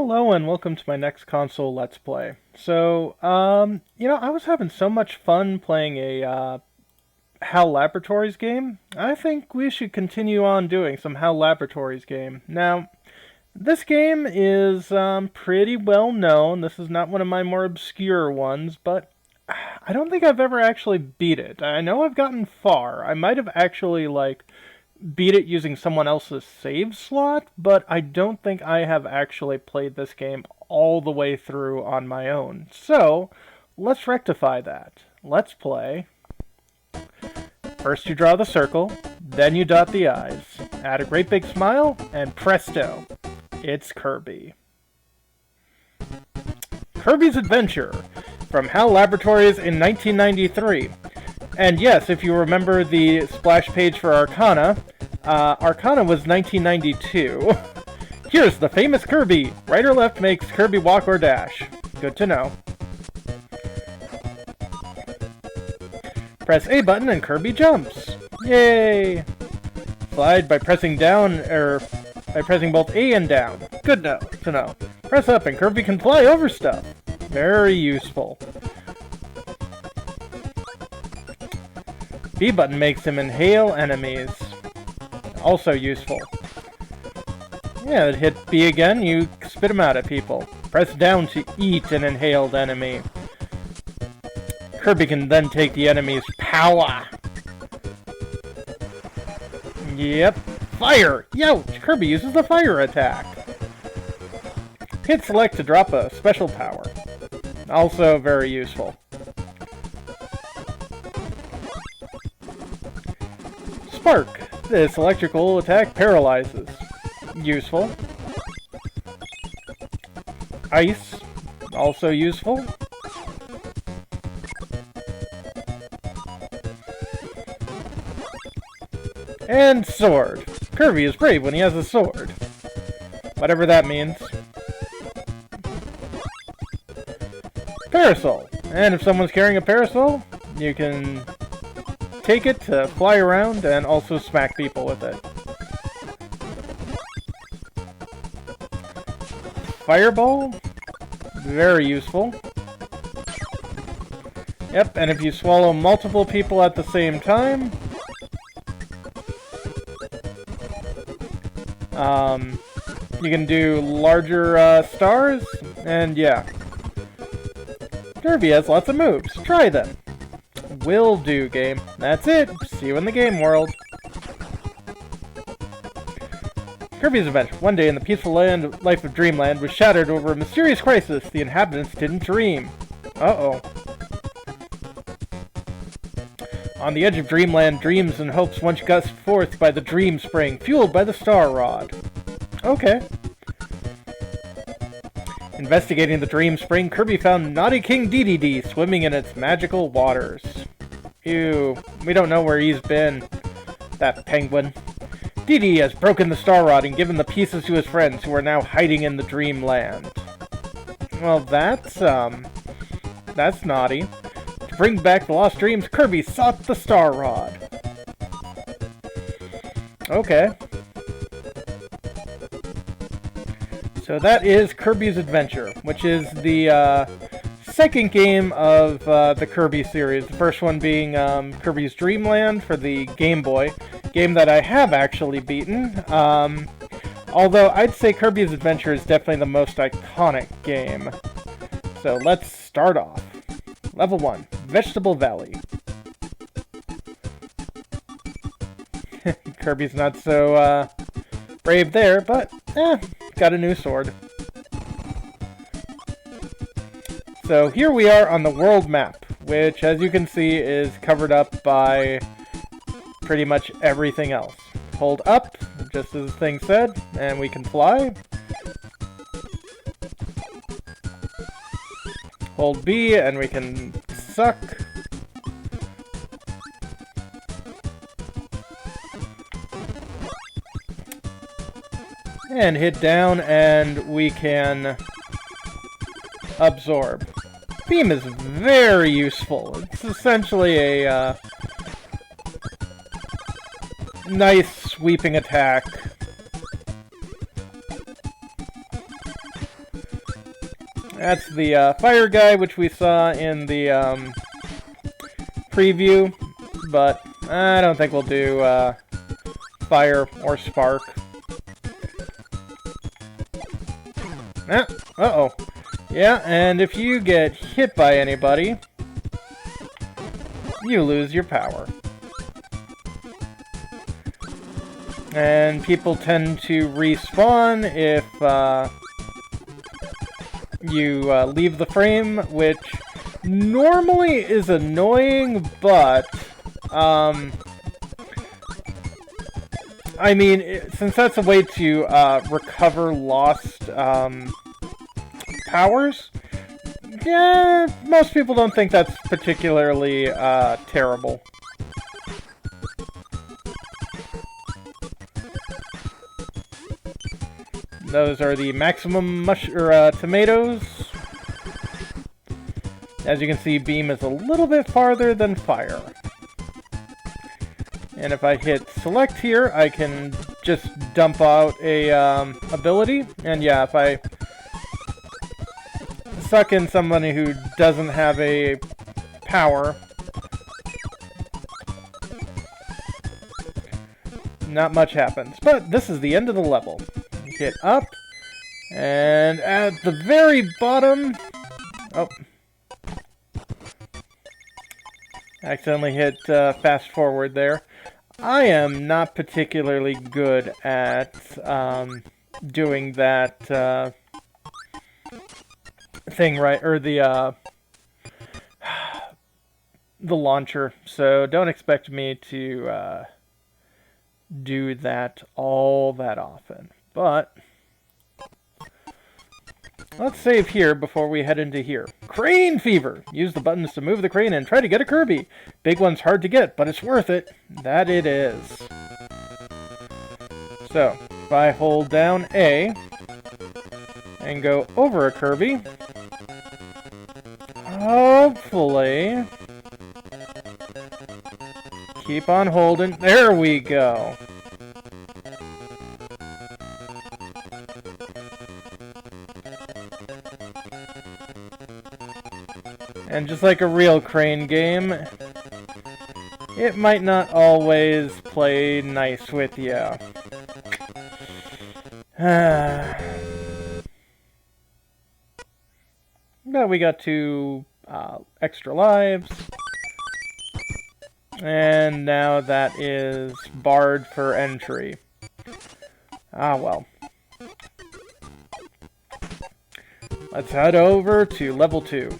Hello and welcome to my next console Let's Play. I was having so much fun playing a HAL Laboratories game. I think we should continue on doing some HAL Laboratories game. Now, this game is pretty well known. This is not one of my more obscure ones, but I don't think I've ever actually beat it. I know I've gotten far. I might have actually, beat it using someone else's save slot, but I don't think I have actually played this game all the way through on my own. So, let's rectify that. Let's play. First you draw the circle, then you dot the I's. Add a great big smile, and presto, it's Kirby. Kirby's Adventure, from HAL Laboratories in 1993. And yes, if you remember the splash page for Arcana, Arcana was 1992. Here's the famous Kirby. Right or left makes Kirby walk or dash. Good to know. Press A button and Kirby jumps. Yay! Slide by pressing down, by pressing both A and down. Good to know. Press up and Kirby can fly over stuff. Very useful. B button makes him inhale enemies. Also useful. Yeah, hit B again, you spit him out at people. Press down to eat an inhaled enemy. Kirby can then take the enemy's power. Yep. Fire! Youch! Kirby uses the fire attack. Hit select to drop a special power. Also very useful. Spark. This electrical attack paralyzes. Useful. Ice. Also useful. And sword. Kirby is brave when he has a sword. Whatever that means. Parasol. And if someone's carrying a parasol, you can take it to fly around and also smack people with it. Fireball. Very useful. Yep, and if you swallow multiple people at the same time, you can do larger stars, and yeah. Kirby has lots of moves. Try them. Will do, game. That's it. See you in the game world. Kirby's Adventure. One day in the peaceful life of Dreamland was shattered over a mysterious crisis the inhabitants didn't dream. Uh-oh. On the edge of Dreamland, dreams and hopes once gushed forth by the Dream Spring, fueled by the Star Rod. Okay. Investigating the Dream Spring, Kirby found Naughty King Dedede swimming in its magical waters. Ew, we don't know where he's been. That penguin. Dedede has broken the Star Rod and given the pieces to his friends who are now hiding in the Dreamland. Well, that's naughty. To bring back the lost dreams, Kirby sought the Star Rod. Okay. So that is Kirby's Adventure, which is the second game of the Kirby series. The first one being Kirby's Dream Land for the Game Boy, game that I have actually beaten. Although I'd say Kirby's Adventure is definitely the most iconic game. So let's start off. Level 1, Vegetable Valley. Kirby's not so brave there, but got a new sword. So here we are on the world map, which as you can see is covered up by pretty much everything else. Hold up, just as the thing said, and we can fly. Hold B and we can suck. And hit down and we can absorb. Beam is very useful. It's essentially a nice sweeping attack That's the fire guy, which we saw in the preview, but I don't think we'll do fire or spark. Uh-oh. Yeah, and if you get hit by anybody, you lose your power. And people tend to respawn if you leave the frame, which normally is annoying, but I mean, since that's a way to recover lost powers, yeah, most people don't think that's particularly terrible. Those are the maximum tomatoes. As you can see, beam is a little bit farther than fire. And if I hit select here, I can just dump out a ability. And yeah, if I suck in somebody who doesn't have a power, not much happens. But this is the end of the level. Hit up, and at the very bottom, oh, accidentally hit fast forward there. I am not particularly good at doing that thing right, or the launcher, so don't expect me to do that all that often. But let's save here before we head into here. Crane fever! Use the buttons to move the crane and try to get a Kirby. Big one's hard to get, but it's worth it. That it is. So, if I hold down A and go over a Kirby, hopefully, keep on holding. There we go. And just like a real crane game, it might not always play nice with you. But we got 2 extra lives. And now that is barred for entry. Ah, well. Let's head over to level 2.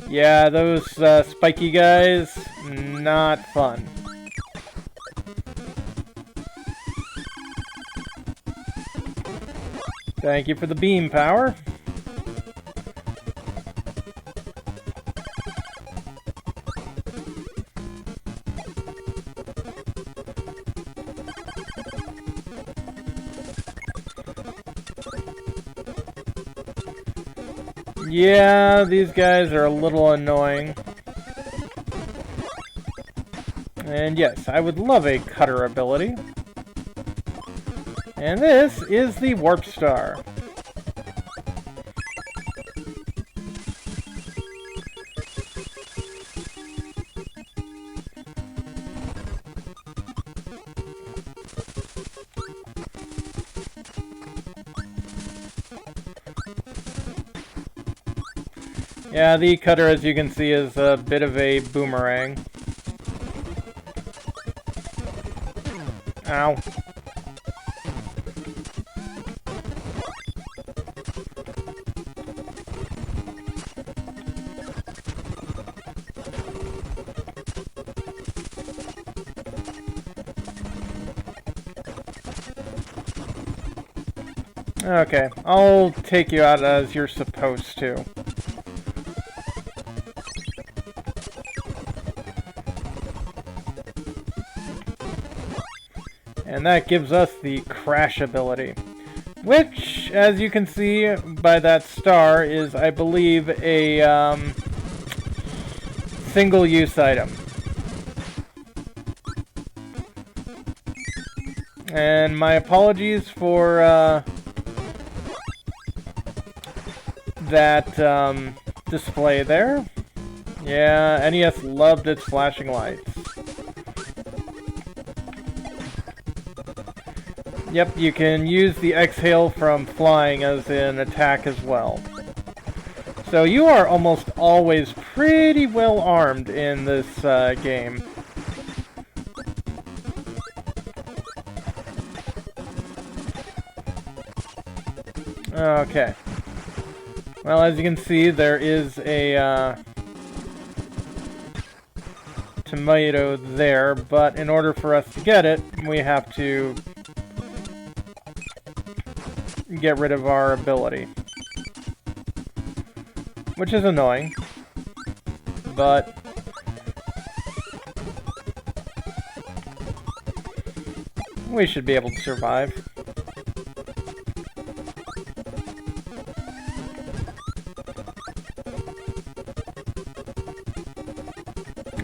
Yeah, those spiky guys, not fun. Thank you for the beam power. Yeah, these guys are a little annoying. And yes, I would love a cutter ability. And this is the Warp Star. Yeah, the cutter, as you can see, is a bit of a boomerang. Ow. Okay, I'll take you out as you're supposed to. And that gives us the crash ability, which, as you can see by that star, is, I believe, a single-use item. And my apologies for that display there. Yeah, NES loved its flashing lights. Yep, you can use the exhale from flying as an attack as well. So you are almost always pretty well armed in this game. Okay. Well, as you can see, there is a tomato there, but in order for us to get it, we have to get rid of our ability. Which is annoying, but we should be able to survive.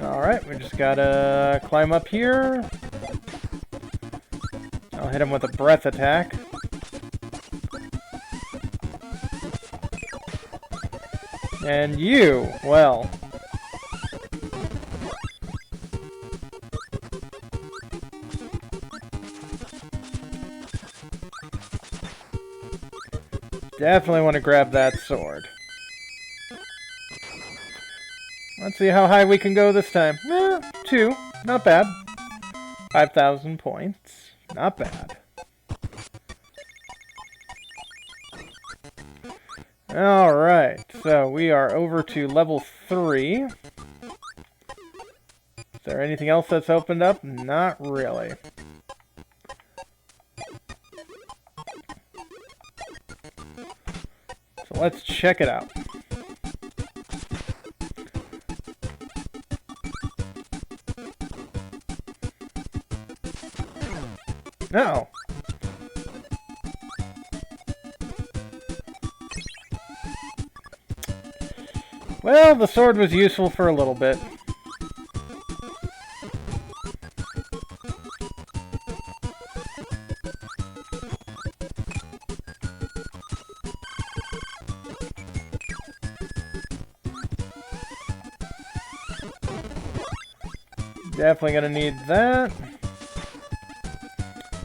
Alright, we just gotta climb up here. I'll hit him with a breath attack. And you, well. Definitely want to grab that sword. Let's see how high we can go this time. 2. Not bad. 5,000 points. Not bad. Alright, so we are over to level 3. Is there anything else that's opened up? Not really. So let's check it out. No. Well, the sword was useful for a little bit. Definitely gonna need that.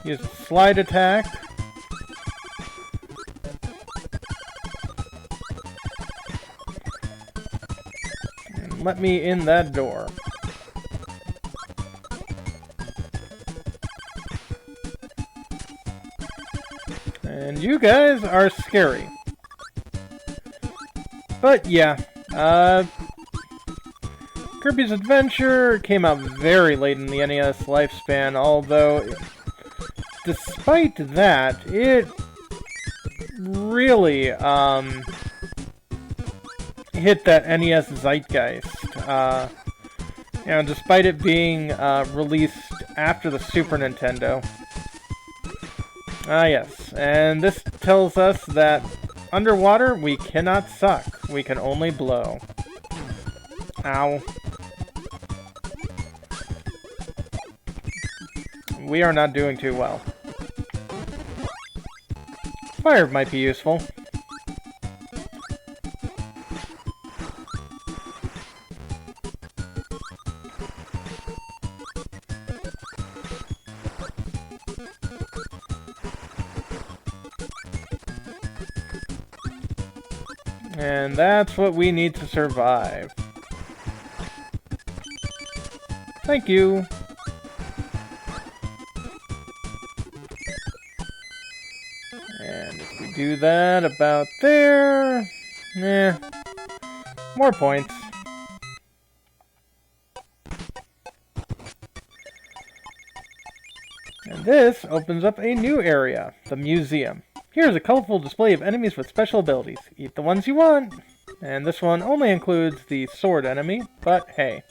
Use a slide attack. And let me in that door. And you guys are scary. But yeah, Kirby's Adventure came out very late in the NES lifespan, although despite that, it really hit that NES zeitgeist. You know, despite it being released after the Super Nintendo. Ah, yes. And this tells us that underwater, we cannot suck. We can only blow. Ow. We are not doing too well. Fire might be useful. And that's what we need to survive. Thank you. And if we do that about there... more points. And this opens up a new area, the museum. Here's a colorful display of enemies with special abilities. Eat the ones you want. And this one only includes the sword enemy, but hey.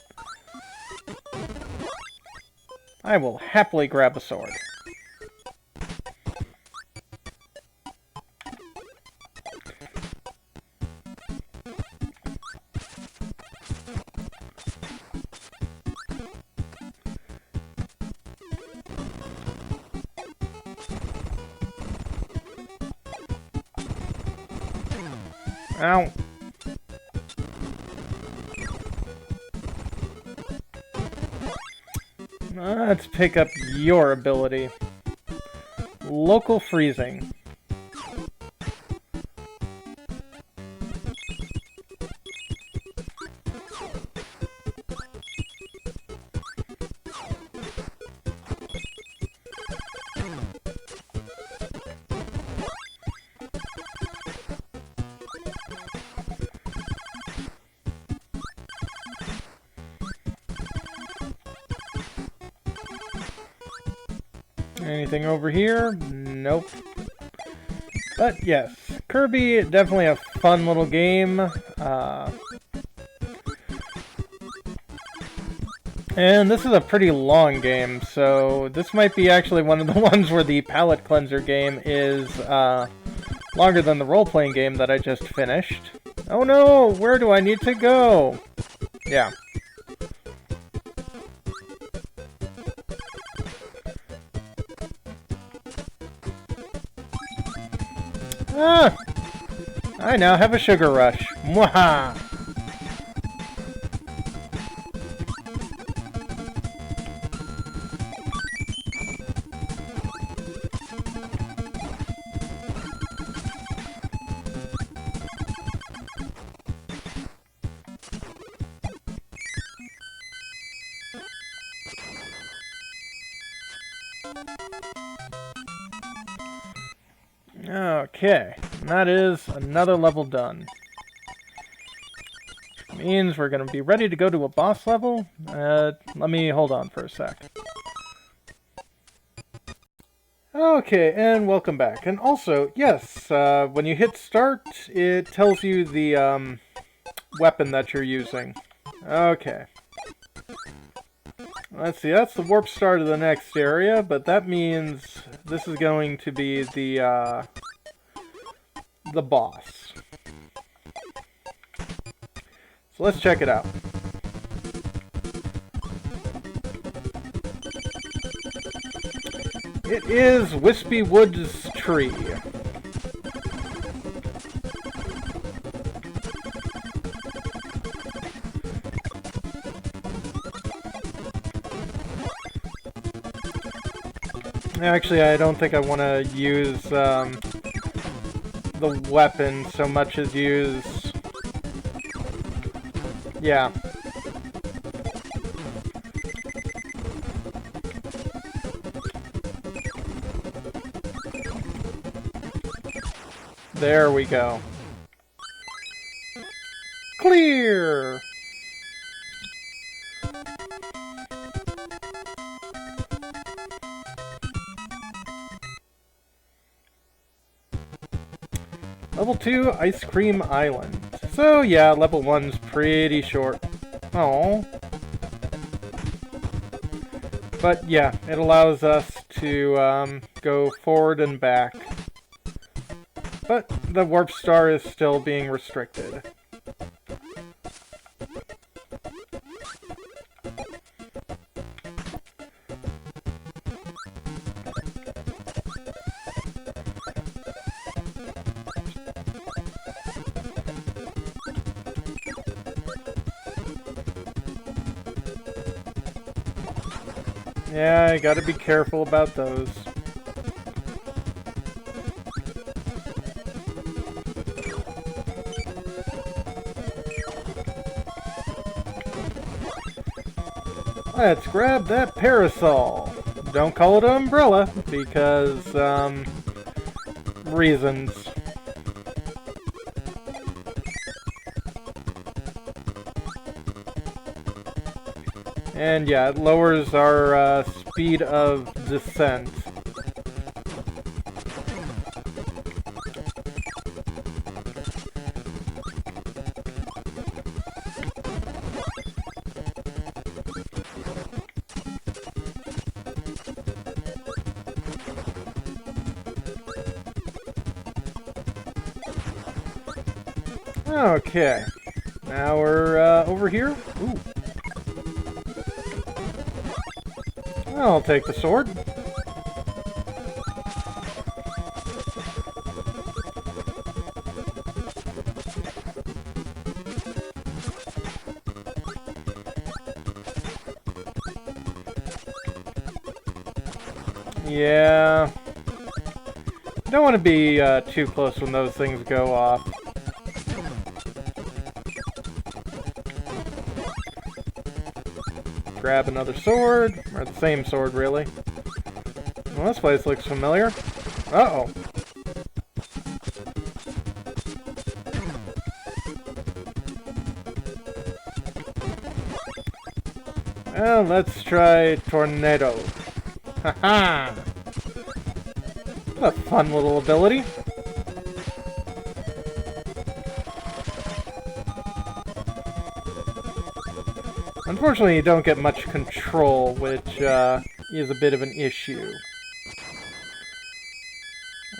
I will happily grab a sword. Ow. Let's pick up your ability. Local freezing. Anything over here? Nope. But yes, Kirby, definitely a fun little game. And this is a pretty long game, so this might be actually one of the ones where the palate cleanser game is longer than the role-playing game that I just finished. Oh no! Where do I need to go? Yeah. Ah! I now have a sugar rush. Mwaha! Okay, that is another level done. Means we're going to be ready to go to a boss level. Let me hold on for a sec. Okay, and welcome back. And also, yes, when you hit start, it tells you the weapon that you're using. Okay. Let's see, that's the warp star to the next area, but that means this is going to be the boss. So let's check it out. It is Wispy Woods Tree. Actually, I don't think I want to use the weapon so much as use... Yeah. There we go. Clear! Level 2, Ice Cream Island. So yeah, level 1's pretty short. Oh. But yeah, it allows us to go forward and back. But the warp star is still being restricted. Yeah, I gotta be careful about those. Let's grab that parasol. Don't call it an umbrella, because, reasons. And yeah, it lowers our speed of descent. Okay, now we're over here. Ooh. I'll take the sword. Yeah. Don't want to be too close when those things go off. Grab another sword, or the same sword, really. Well, this place looks familiar. Uh-oh. Well, let's try Tornado. Haha! What a fun little ability. Unfortunately, you don't get much control, which is a bit of an issue.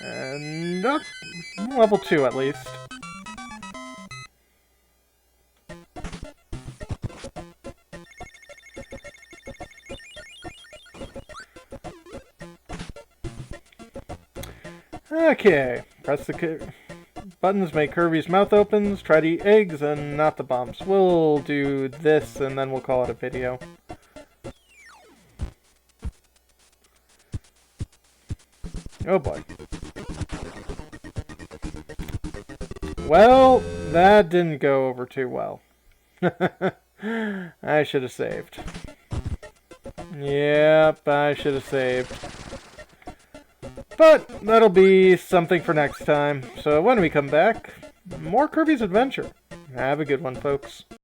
And up, level 2 at least. Okay, press the buttons, make Kirby's mouth opens, try to eat eggs and not the bombs. We'll do this and then we'll call it a video. Oh boy. Well, that didn't go over too well. I should have saved. Yep, I should have saved. But that'll be something for next time. So when we come back, more Kirby's Adventure. Have a good one, folks.